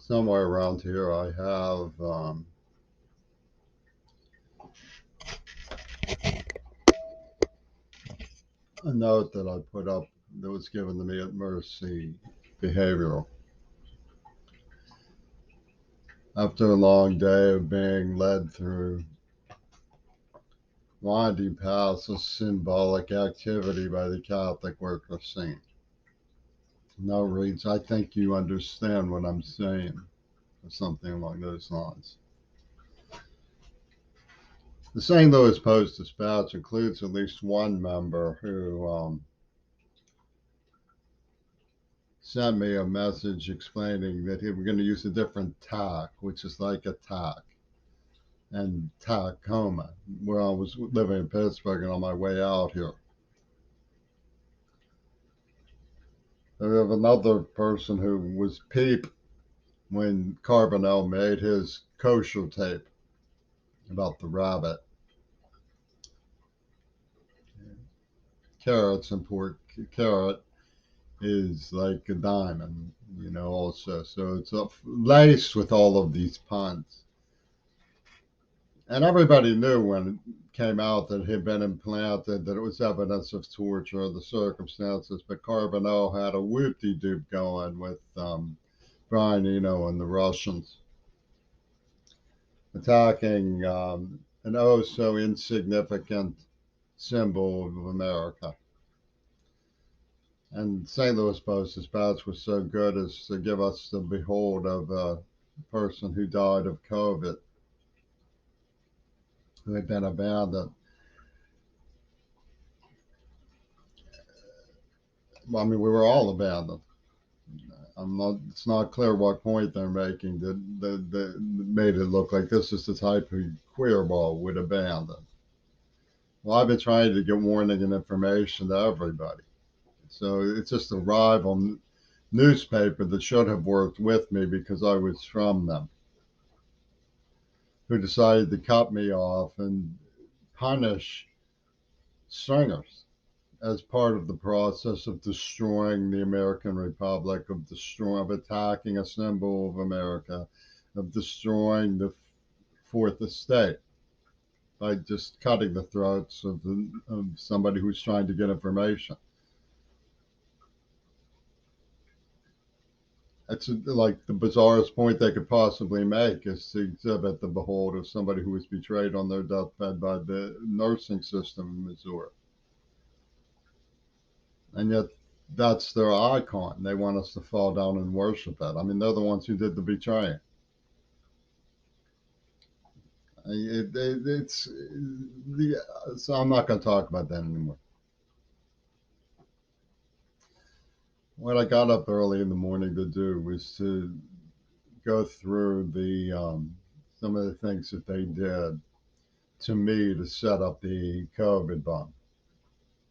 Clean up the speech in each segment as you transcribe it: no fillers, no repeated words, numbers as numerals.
Somewhere around here, I have a note that I put up that was given to me at Mercy Behavioral. After a long day of being led through winding paths of symbolic activity by the Catholic worker saint. Now reads, I think you understand what I'm saying, or something along those lines. The St. Louis Post Dispatch includes at least one member who sent me a message explaining that he was going to use a different tack, which is like a tack, and Tacoma, where I was living in Pittsburgh and on my way out here. We have another person who was Peep when Carbonell made his kosher tape about the rabbit. Carrots and pork. Carrot is like a diamond, also. So it's laced with all of these puns. And everybody knew when it came out that it had been implanted, that it was evidence of torture, the circumstances. But Carbonell had a whoop-de-doop going with Brian Eno and the Russians, attacking an oh so insignificant symbol of America. And St. Louis Post Dispatch was so good as to give us the behold of a person who died of COVID, who had been abandoned. Well, I mean, we were all abandoned. It's not clear what point they're making that made it look like this is the type of queer ball would abandon. Well, I've been trying to get warning and information to everybody. So it's just a rival newspaper that should have worked with me because I was from them, who decided to cut me off and punish stringers as part of the process of destroying the American Republic, of attacking a symbol of America, of destroying the Fourth Estate by just cutting the throats of somebody who's trying to get information. It's like the bizarrest point they could possibly make is to exhibit the behold of somebody who was betrayed on their deathbed by the nursing system in Missouri. And yet, that's their icon. They want us to fall down and worship it. I mean, they're the ones who did the betraying. So I'm not going to talk about that anymore. What I got up early in the morning to do was to go through the some of the things that they did to me to set up the COVID bomb,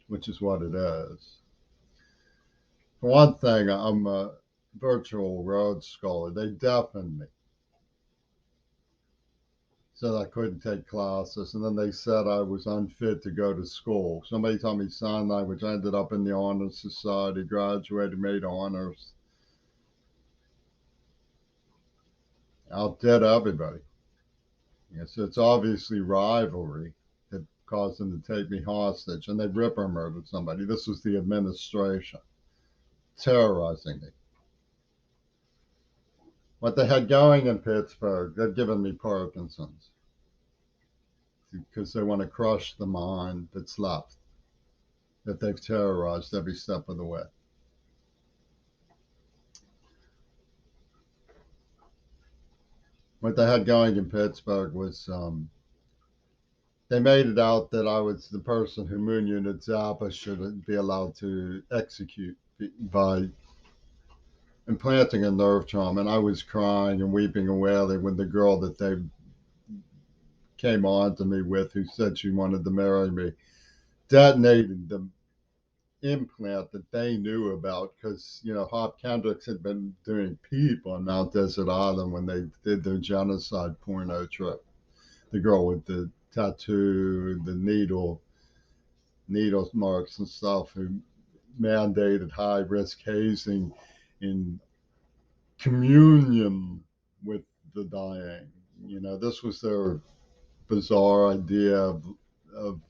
which is what it is. For one thing, I'm a virtual Rhodes Scholar. They deafened me said I couldn't take classes, and then they said I was unfit to go to school. Somebody taught me sign language. I ended up in the Honor Society, graduated, made honors, outdid everybody. Yes, it's obviously rivalry that caused them to take me hostage, and they ripper murdered somebody. This was the administration terrorizing me. What they had going in Pittsburgh, they'd given me Parkinson's because they want to crush the mind that's left, that they've terrorized every step of the way. What they had going in Pittsburgh was they made it out that I was the person who Munyan and Zappa should be allowed to execute by implanting a nerve trauma. And I was crying and weeping and wailing when the girl that they came on to me with, who said she wanted to marry me, detonated the implant that they knew about because Hop Kendricks had been doing PEEP on Mount Desert Island when they did their genocide porno trip. The girl with the tattoo, the needle marks and stuff, who mandated high risk hazing in communion with the dying. This was their bizarre idea of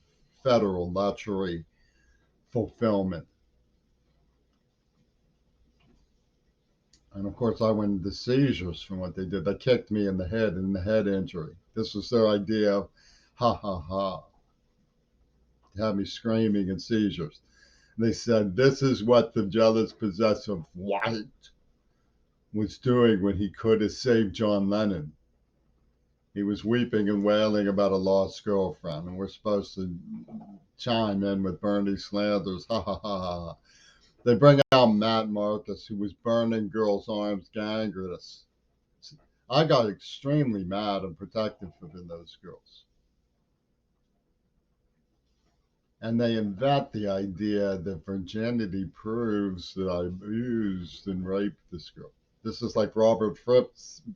federal luxury fulfillment. And of course, I went into seizures from what they did. They kicked me in the head and the head injury. This was their idea of ha ha ha, to have me screaming in seizures. And they said, this is what the jealous possessive white was doing when he could have saved John Lennon. He was weeping and wailing about a lost girlfriend, and we're supposed to chime in with Bernie Slanders. Ha ha ha ha. They bring out Matt Marcus, who was burning girls' arms gangrenous. I got extremely mad and protective of those girls. And they invent the idea that virginity proves that I abused and raped this girl. This is like Robert Fripp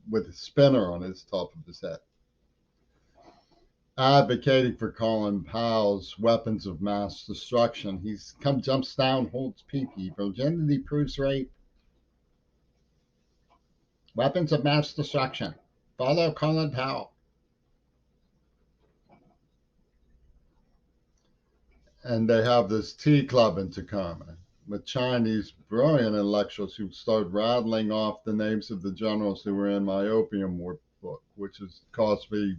with a spinner on his top of his head, advocating for Colin Powell's weapons of mass destruction. He's jumps down, holds pee-pee. Virginity proves rape. Weapons of mass destruction. Follow Colin Powell. And they have this tea club in Tacoma with Chinese brilliant intellectuals who start rattling off the names of the generals who were in my opium war book, which has cost me,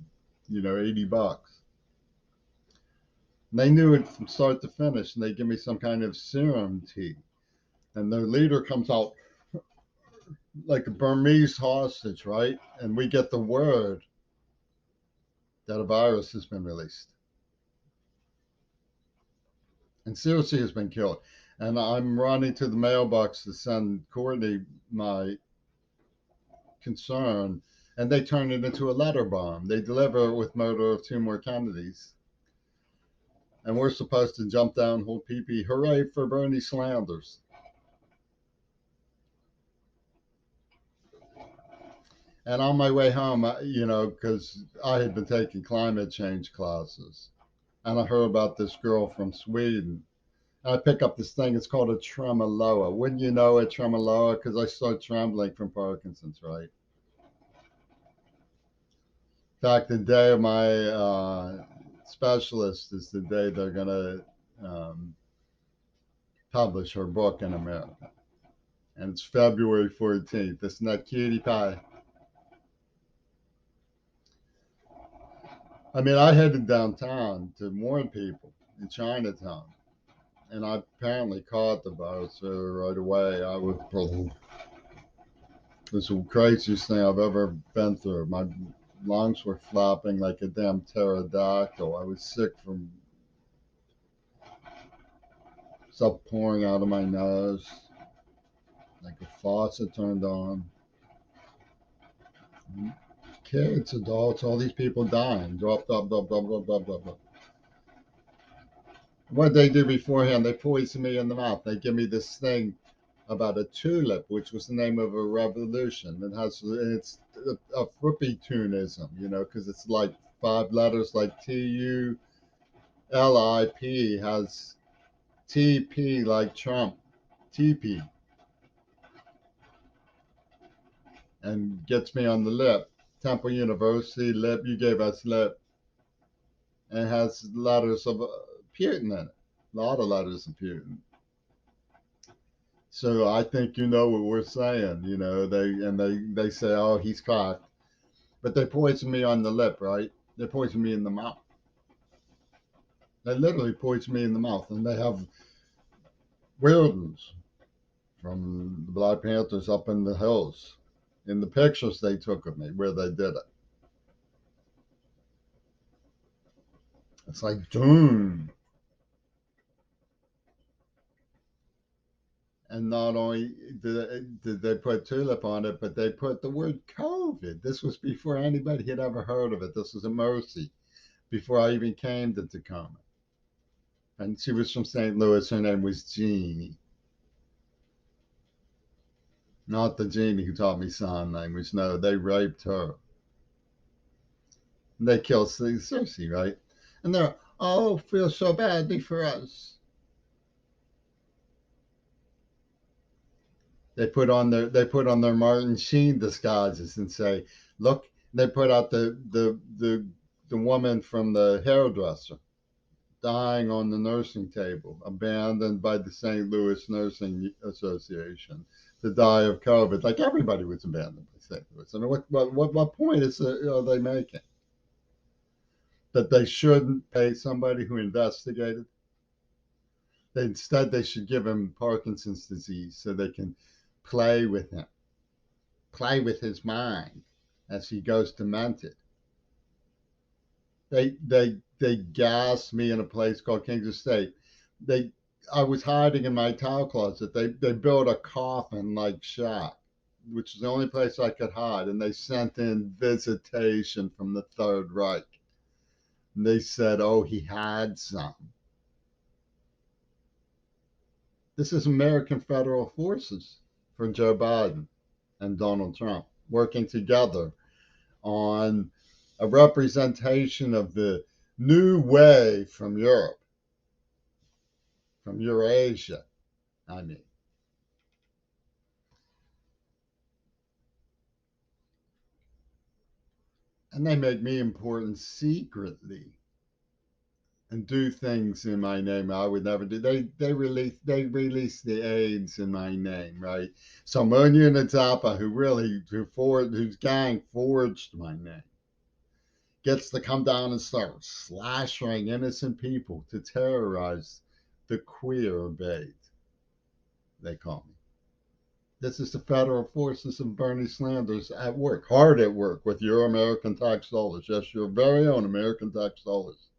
$80. And they knew it from start to finish, and they give me some kind of serum tea. And their leader comes out like a Burmese hostage, right? And we get the word that a virus has been released. And Circe has been killed. And I'm running to the mailbox to send Courtney my concern, and they turn it into a letter bomb. They deliver it with murder of 2 more Kennedys. And we're supposed to jump down, hold pee-pee, hooray for Bernie Slanders. And on my way home, because I had been taking climate change classes, and I heard about this girl from Sweden. I pick up this thing, it's called a tremoloa. Wouldn't you know a tremoloa? Because I start trembling from Parkinson's, right? In fact, the day of my specialist is the day they're going to publish her book in America. And it's February 14th. Isn't that cutie pie? I mean, I headed downtown to warn people in Chinatown. And I apparently caught the virus right away. It was the craziest thing I've ever been through. My lungs were flapping like a damn pterodactyl. I was sick from stuff pouring out of my nose, like a faucet turned on. Kids, adults, all these people dying. Drop, drop, drop, drop, drop, drop, drop, drop. What they do beforehand, they poison me in the mouth. They give me this thing about a tulip, which was the name of a revolution. It's a Frippy-tunism, because it's like 5 letters, like TULIP has TP like Trump, TP, and gets me on the lip. Temple University lip, you gave us lip, and it has letters of Putin in it, a lot of letters of Putin. So I think you know what we're saying, they say, oh, he's cocked, but they poison me on the lip, right? They poison me in the mouth. They literally poison me in the mouth, and they have weirdos from the Black Panthers up in the hills in the pictures they took of me where they did it. It's like doom. And not only did they put tulip on it, but they put the word COVID. This was before anybody had ever heard of it. This was a mercy before I even came to Tacoma. And she was from St. Louis. Her name was Jeannie. Not the Jeannie who taught me sign language. No, they raped her. And they killed Circe, right? And they're, oh, feel so badly for us. They put on their Martin Sheen disguises and say, look, they put out the woman from the hairdresser dying on the nursing table, abandoned by the St. Louis Nursing Association to die of COVID. Like everybody was abandoned by St. Louis. I mean, what point are they making? That they shouldn't pay somebody who investigated? Instead, they should give him Parkinson's disease so they can play with him, play with his mind as he goes demented. They gassed me in a place called Kings Estate. They I was hiding in my towel closet. They built a coffin like shack, which is the only place I could hide, and they sent in visitation from the Third Reich. And they said, "Oh, he had some." This is American federal forces for Joe Biden and Donald Trump working together on a representation of the new way from Europe, from Eurasia, I mean. And they make me important secretly and do things in my name I would never do. They release the AIDS in my name, right? So Munion and Zappa, whose gang forged my name, gets to come down and start slashing innocent people to terrorize the queer bait, they call me. This is the federal forces of Bernie Sanders at work, hard at work with your American tax dollars. Yes, your very own American tax dollars.